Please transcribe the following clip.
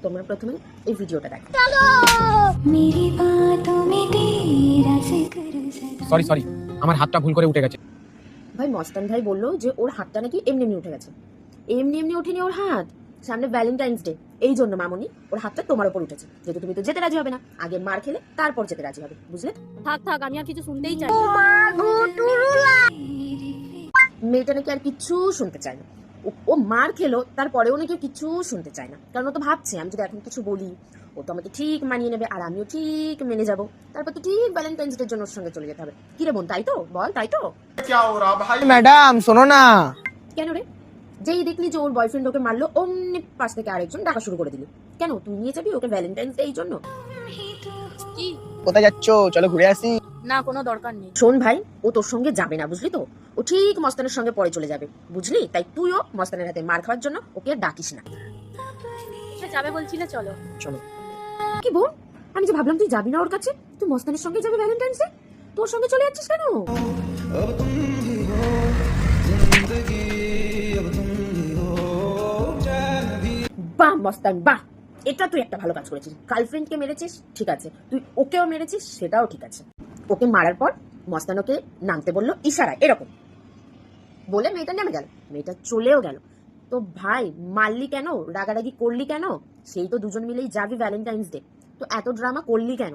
তোমরা প্রথমে এই ভিডিওটা দেখো। সরি আমার হাতটা ভুল করে উঠে গেছে। ভাই মস্তান ভাই বললো যে ওর হাতটা নাকি এমনি এমনি উঠে গেছে। এমনি এমনি ওঠেনি ওর হাত, সামনে ভ্যালেন্টাইন্স ডে, এই জন্য মামনি ওর হাতটা তোমার উপর উঠেছে। যেহেতু তুমি তো যেতে রাজি হবে না, আগে মার খেলে তারপর যেতে রাজি হবে, বুঝলে? থাক আমি আর কিছু শুনতেই চাই না। মেয়েটা নাকি আর কিচ্ছু শুনতে চায় না। ও মার খেলো তারপরেও নাকি কিছু শুনতে চায় না, কারণ ও তো ভাবছে আমি যদি এখন কিছু বলি ও তো আমাকে ঠিক মানিয়ে নেবে আর আমিও ঠিক মেনে যাব, তারপর তো ঠিক ভ্যালেন্টাইন্স ডের জন্য ওর সঙ্গে চলে যেতে হবে। কি রে বোন, তাই তো? বল তাই তো? ম্যাডাম শোনো না। কেন রে? যেই দেখলি যে ওর বয়ফ্রেন্ড ওকে মারলো, অমনি পাশ থেকে আরেকজন ডাকা শুরু করে দিলি। কেন তুই নিয়ে যাবি ওকে ভ্যালেন্টাইন্স ডে এই জন্য? কি? কোথায় যাচ্ছ? চলো ঘুরে আসি। না, কোনো দরকার নেই। শোন ভাই, ও তোর সঙ্গে যাবে না, বুঝলি তো? ও ঠিক মস্তানের সঙ্গে পরে চলে যাবে, বুঝলি? তাই তুইও মস্তানের হাতে মার খাওয়ার জন্য ওকে আর ডাকিস না। সে যাবে বলছিলে, চলো। চলো। কি বোন, আমি যে ভাবলাম তুই যাবি না ওর কাছে, তুই মস্তানের সঙ্গে যাবে ভ্যালেন্টাইন্স ডে, তোর সঙ্গে চলে যাচ্ছিস কেন? বাহ মস্তান বাহ, এটা তুই একটা ভালো কাজ করেছিস। গার্লফ্রেন্ডকে মেরেছিস ঠিক আছে, তুই ওকেও মেরেছিস সেটাও ঠিক আছে। ওকে মারার পর মস্তান ওকে নামতে বললো ইশারায়, এরকম বলে মেয়েটা নেমে গেল, মেয়েটা চলেও গেল। তো ভাই মারলি কেন, রাগারাগি করলি কেন? সেই তো দুজন মিলেই যাবি ভ্যালেন্টাইন্স ডে, তো এত ড্রামা করলি কেন?